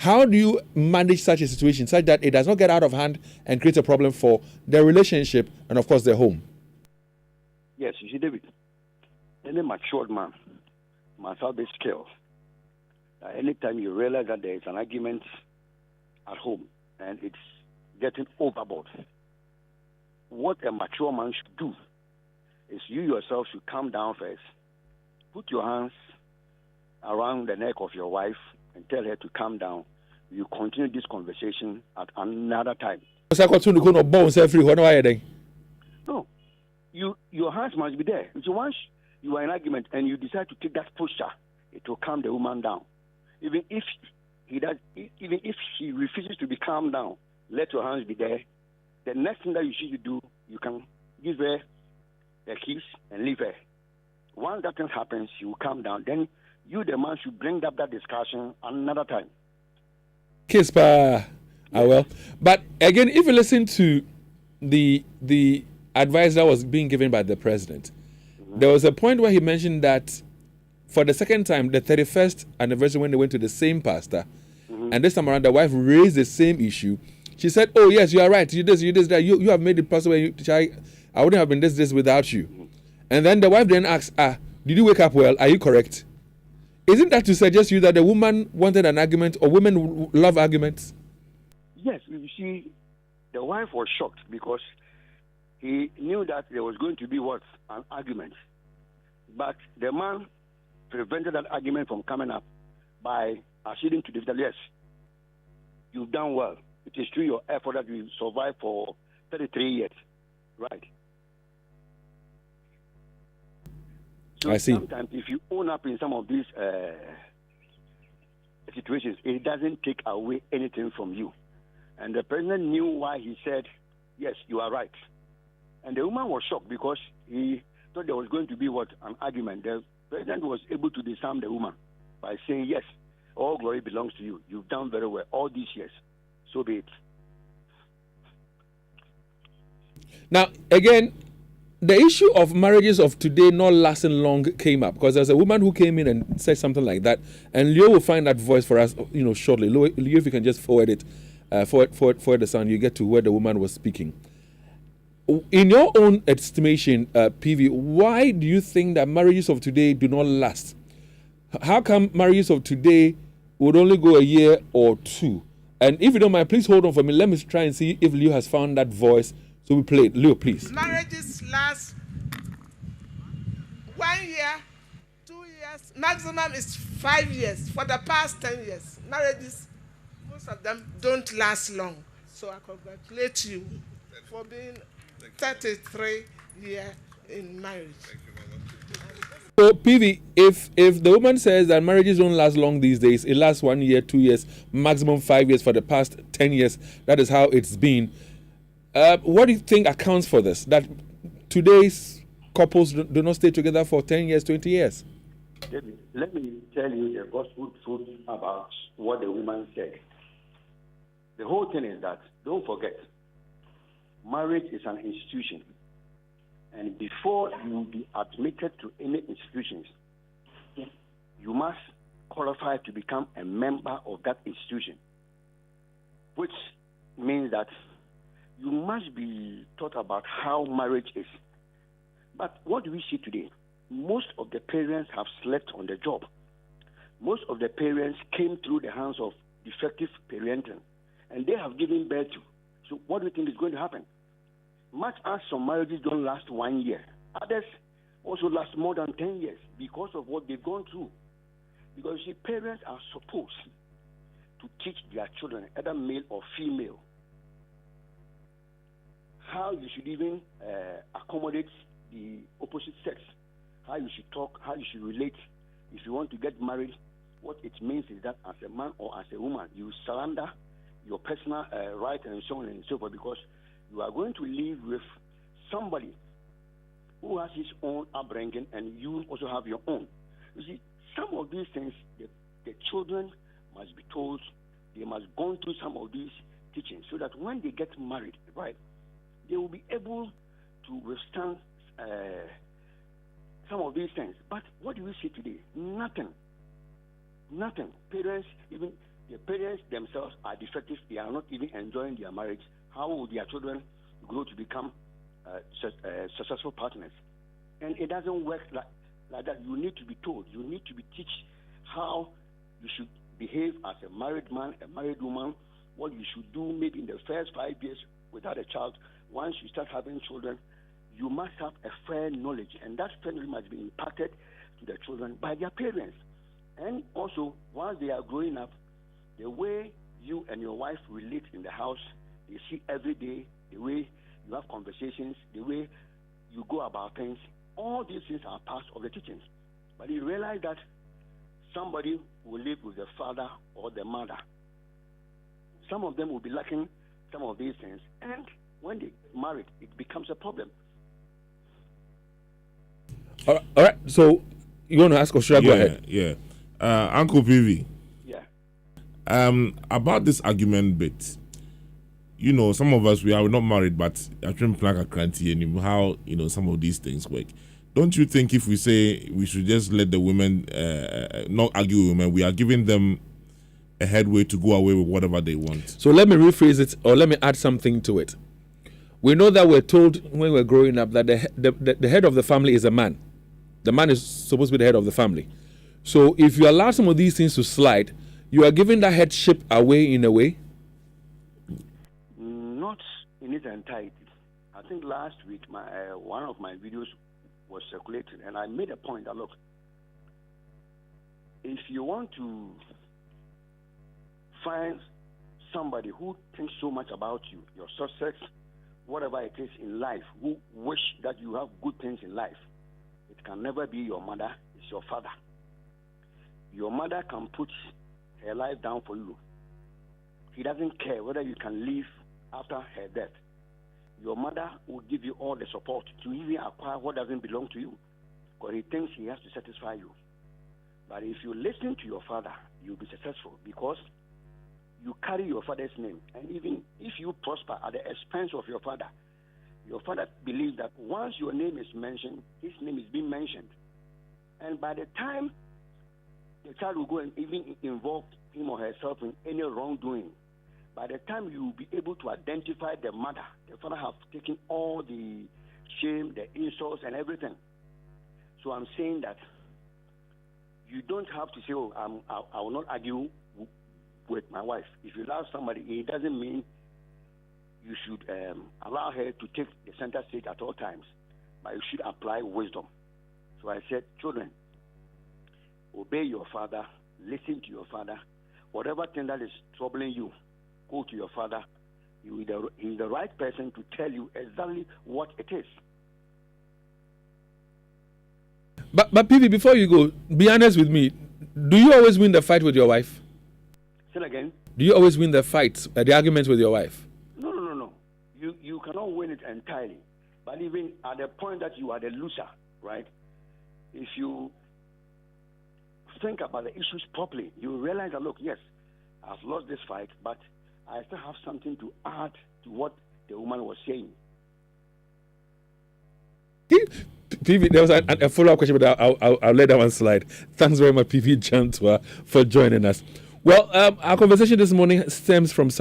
How do you manage such a situation such that it does not get out of hand and create a problem for the relationship and, of course, the home? Yes, you see, David, any matured man must have this skill. Anytime you realize that there is an argument at home and it's getting overboard, what a mature man should do is you yourself should calm down first. Put your hands around the neck of your wife and tell her to calm down. You continue this conversation at another time. No, your hands must be there. So once you are in argument and you decide to take that posture, it will calm the woman down. Even if she refuses to be calmed down, let your hands be there. The next thing that you should do, you can give her a kiss and leave her. Once that thing happens, she will calm down. Then you, the man, should bring up that discussion another time. Kiss, I will. But again, if you listen to the advice that was being given by the president, there was a point where he mentioned that for the second time, the 31st anniversary, when they went to the same pastor, and this time around, the wife raised the same issue. She said, "Oh yes, you are right. You this, that. You have made it possible. I wouldn't have been this without you." And then the wife then asks, "Did you wake up well? Are you correct?" Isn't that to suggest to you that the woman wanted an argument, or women love arguments? Yes, you see, the wife was shocked because he knew that there was going to be an argument. But the man prevented that argument from coming up by acceding to the yes, you've done well. It is through your effort that you survived for 33 years. Right. So I see. Sometimes if you own up in some of these situations, it doesn't take away anything from you. And the president knew why he said, yes, you are right. And the woman was shocked because he thought there was going to be an argument. The president was able to disarm the woman by saying, yes, all glory belongs to you. You've done very well all these years. So be it. Now, again, the issue of marriages of today not lasting long came up because there's a woman who came in and said something like that, and Leo will find that voice for us, shortly. Leo, if you can just forward it, forward the sound, you get to where the woman was speaking. In your own estimation, PV, why do you think that marriages of today do not last? How come marriages of today would only go a year or two? And if you don't mind, please hold on for me. Let me try and see if Leo has found that voice. So we play it. Leo, please. Marriages last 1 year, 2 years, maximum is 5 years. For the past 10 years, marriages, most of them don't last long. So I congratulate you for being 33 years in marriage. So, PV, if the woman says that marriages don't last long these days, it lasts 1 year, 2 years, maximum 5 years for the past 10 years, that is how it's been. What do you think accounts for this? That today's couples do not stay together for 10 years, 20 years? David, let me tell you the gospel truth about what the woman said. The whole thing is that, don't forget, marriage is an institution. And before you be admitted to any institutions, you must qualify to become a member of that institution, which means that you must be taught about how marriage is. But what do we see today? Most of the parents have slept on the job. Most of the parents came through the hands of defective parenting, and they have given birth to. So what do you think is going to happen? Much as some marriages don't last 1 year, others also last more than 10 years because of what they've gone through. Because you see, parents are supposed to teach their children, either male or female, how you should even accommodate the opposite sex, how you should talk, how you should relate. If you want to get married, what it means is that as a man or as a woman, you surrender your personal right and so on and so forth, because you are going to live with somebody who has his own upbringing and you also have your own. You see, some of these things, the children must be told, they must go through some of these teachings so that when they get married, right, they will be able to withstand some of these things. But what do we see today? Nothing. Parents, even the parents themselves are defective, they are not even enjoying their marriage, how will their children grow to become successful partners? And it doesn't work like that. You need to be told, you need to be taught how you should behave as a married man, a married woman, what you should do maybe in the first 5 years without a child. Once you start having children, you must have a fair knowledge, and that fair knowledge must be imparted to the children by their parents. And also, once they are growing up, the way you and your wife relate in the house, they see every day, the way you have conversations, the way you go about things, all these things are part of the teachings. But you realize that somebody will live with the father or the mother. Some of them will be lacking some of these things, and when they get married, it becomes a problem. All right. So you want to ask, or should I go ahead? Yeah. Uncle PV. Yeah. About this argument bit, you know, some of us, we are not married, but I try plan a cranty and how, you know, some of these things work. Don't you think if we say we should just let the women not argue with women, we are giving them a headway to go away with whatever they want? So let me rephrase it, or let me add something to it. We know that we're told when we're growing up that the head of the family is a man. The man is supposed to be the head of the family. So if you allow some of these things to slide, you are giving that headship away in a way? Not in its entirety. I think last week one of my videos was circulated, and I made a point that, look, if you want to find somebody who thinks so much about you, your success, whatever it is in life, who wish that you have good things in life, it can never be your mother, it's your father. Your mother can put her life down for you. He doesn't care whether you can live after her death. Your mother will give you all the support to even acquire what doesn't belong to you, because he thinks he has to satisfy you. But if you listen to your father, you'll be successful, because you carry your father's name. And even if you prosper at the expense of your father believes that once your name is mentioned, his name is being mentioned. And by the time the child will go and even involve him or herself in any wrongdoing, by the time you will be able to identify the mother, the father have taken all the shame, the insults, and everything. So I'm saying that you don't have to say, oh, I will not argue with my wife. If you love somebody, it doesn't mean you should allow her to take the center stage at all times, but you should apply wisdom. So I said, children, obey your father, listen to your father. Whatever thing that is troubling you, go to your father. He's the right person to tell you exactly what it is. But PV, before you go, be honest with me. Do you always win the fight with your wife? Say it again. Do you always win the fights, the arguments with your wife? No. You cannot win it entirely. But even at the point that you are the loser, right? If you think about the issues properly, you realize that, look, yes, I've lost this fight, but I still have something to add to what the woman was saying. PV, there was a follow-up question, but I'll let that one slide. Thanks very much, PV Jantuah, for joining us. Well, our conversation this morning stems from some